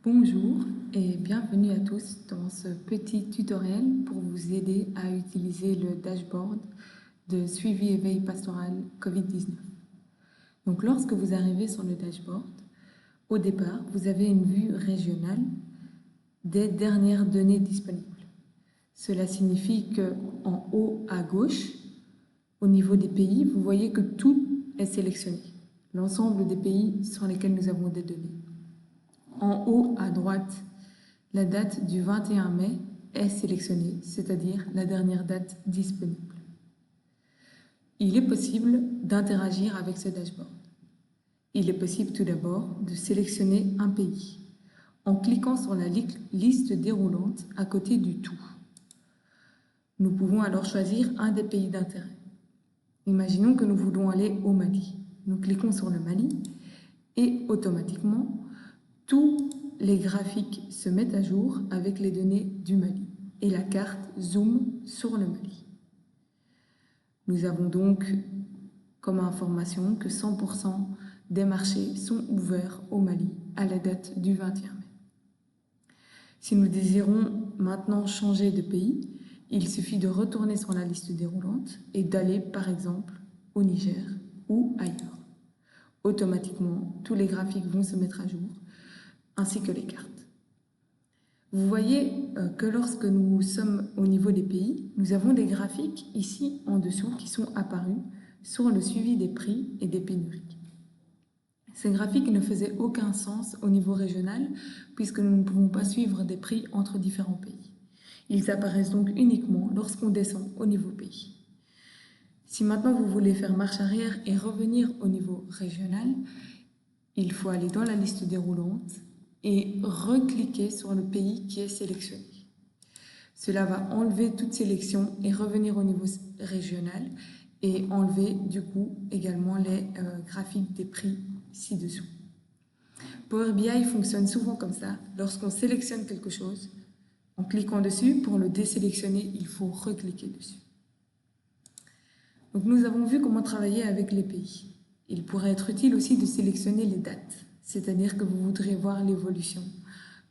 Bonjour et bienvenue à tous dans ce petit tutoriel pour vous aider à utiliser le dashboard de suivi et veille pastorale Covid-19. Donc lorsque vous arrivez sur le dashboard, au départ, vous avez une vue régionale des dernières données disponibles. Cela signifie que en haut à gauche, au niveau des pays, vous voyez que tout est sélectionné, l'ensemble des pays sur lesquels nous avons des données. En haut à droite, la date du 21 mai est sélectionnée, c'est-à-dire la dernière date disponible. Il est possible d'interagir avec ce dashboard. Il est possible tout d'abord de sélectionner un pays en cliquant sur la liste déroulante à côté du tout. Nous pouvons alors choisir un des pays d'intérêt. Imaginons que nous voulons aller au Mali. Nous cliquons sur le Mali et automatiquement, tous les graphiques se mettent à jour avec les données du Mali et la carte zoom sur le Mali. Nous avons donc comme information que 100% des marchés sont ouverts au Mali à la date du 21 mai. Si nous désirons maintenant changer de pays, il suffit de retourner sur la liste déroulante et d'aller par exemple au Niger ou ailleurs. Automatiquement, tous les graphiques vont se mettre à jour, ainsi que les cartes. Vous voyez que lorsque nous sommes au niveau des pays, nous avons des graphiques ici en dessous qui sont apparus sur le suivi des prix et des pénuries. Ces graphiques ne faisaient aucun sens au niveau régional puisque nous ne pouvons pas suivre des prix entre différents pays. Ils apparaissent donc uniquement lorsqu'on descend au niveau pays. Si maintenant vous voulez faire marche arrière et revenir au niveau régional, il faut aller dans la liste déroulante et recliquer sur le pays qui est sélectionné. Cela va enlever toute sélection et revenir au niveau régional et enlever du coup également les graphiques des prix ci-dessous. Power BI fonctionne souvent comme ça. Lorsqu'on sélectionne quelque chose, en cliquant dessus, pour le désélectionner, il faut recliquer dessus. Donc nous avons vu comment travailler avec les pays. Il pourrait être utile aussi de sélectionner les dates, c'est-à-dire que vous voudrez voir l'évolution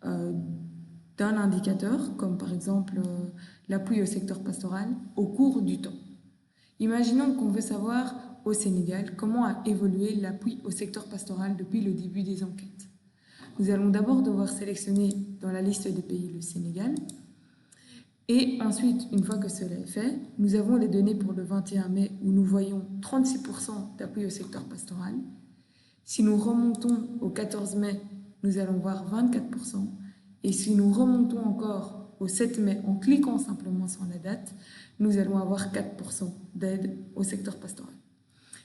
d'un indicateur, comme par exemple l'appui au secteur pastoral, au cours du temps. Imaginons qu'on veut savoir au Sénégal comment a évolué l'appui au secteur pastoral depuis le début des enquêtes. Nous allons d'abord devoir sélectionner dans la liste des pays le Sénégal. Et ensuite, une fois que cela est fait, nous avons les données pour le 21 mai où nous voyons 36% d'appui au secteur pastoral. Si nous remontons au 14 mai, nous allons voir 24%. Et si nous remontons encore au 7 mai en cliquant simplement sur la date, nous allons avoir 4% d'aide au secteur pastoral.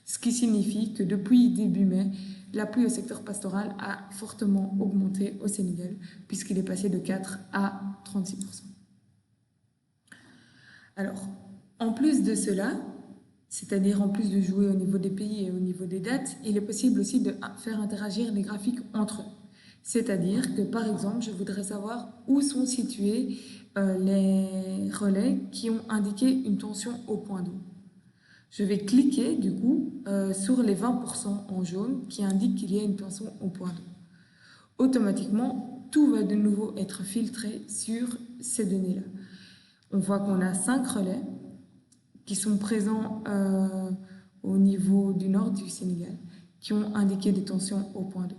Ce qui signifie que depuis début mai, l'appui au secteur pastoral a fortement augmenté au Sénégal puisqu'il est passé de 4 à 36%. Alors, en plus de cela, c'est-à-dire en plus de jouer au niveau des pays et au niveau des dates, il est possible aussi de faire interagir les graphiques entre eux. C'est-à-dire que, par exemple, je voudrais savoir où sont situés les relais qui ont indiqué une tension au point d'eau. Je vais cliquer, du coup, sur les 20% en jaune qui indiquent qu'il y a une tension au point d'eau. Automatiquement, tout va de nouveau être filtré sur ces données-là. On voit qu'on a 5 relais qui sont présents au niveau du nord du Sénégal, qui ont indiqué des tensions au point d'eau.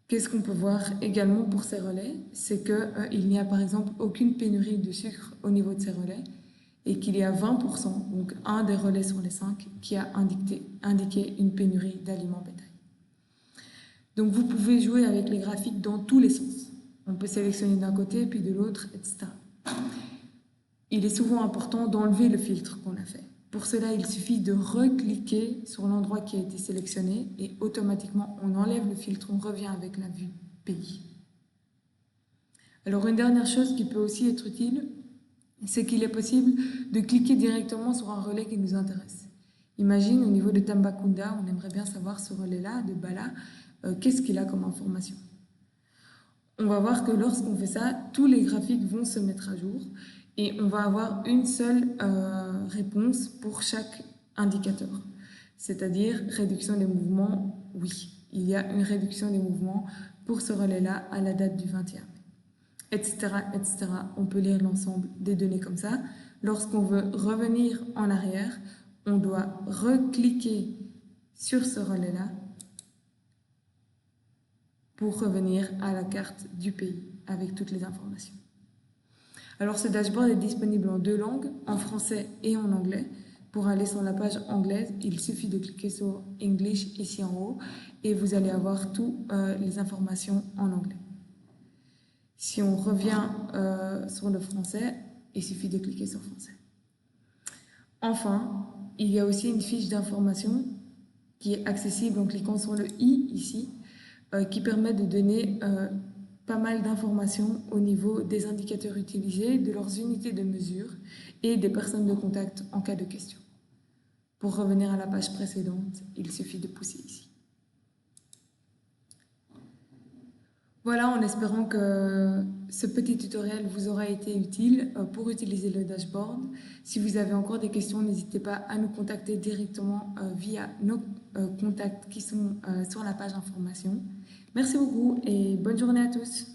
Qu'est-ce qu'on peut voir également pour ces relais? C'est qu'il n'y a par exemple aucune pénurie de sucre au niveau de ces relais et qu'il y a 20%, donc un des relais sur les 5, qui a indiqué une pénurie d'aliments bétail. Donc vous pouvez jouer avec les graphiques dans tous les sens. On peut sélectionner d'un côté puis de l'autre, etc. Il est souvent important d'enlever le filtre qu'on a fait. Pour cela, il suffit de recliquer sur l'endroit qui a été sélectionné et automatiquement, on enlève le filtre, on revient avec la vue pays. Alors, une dernière chose qui peut aussi être utile, c'est qu'il est possible de cliquer directement sur un relais qui nous intéresse. Imagine, au niveau de Tambacounda, on aimerait bien savoir ce relais-là, de Bala, qu'est-ce qu'il a comme information. On va voir que lorsqu'on fait ça, tous les graphiques vont se mettre à jour et on va avoir une seule réponse pour chaque indicateur. C'est-à-dire réduction des mouvements, oui, il y a une réduction des mouvements pour ce relais-là à la date du 21 mai, etc., etc. On peut lire l'ensemble des données comme ça. Lorsqu'on veut revenir en arrière, on doit recliquer sur ce relais-là pour revenir à la carte du pays avec toutes les informations. Alors ce dashboard est disponible en 2 langues, en français et en anglais. Pour aller sur la page anglaise, il suffit de cliquer sur English ici en haut et vous allez avoir toutes les informations en anglais. Si on revient sur le français, il suffit de cliquer sur français. Enfin, il y a aussi une fiche d'information qui est accessible en cliquant sur le i ici, qui permet de donner pas mal d'informations au niveau des indicateurs utilisés, de leurs unités de mesure et des personnes de contact en cas de question. Pour revenir à la page précédente, il suffit de pousser ici. Voilà, en espérant que ce petit tutoriel vous aura été utile pour utiliser le dashboard. Si vous avez encore des questions, n'hésitez pas à nous contacter directement via nos contacts qui sont sur la page information. Merci beaucoup et bonne journée à tous.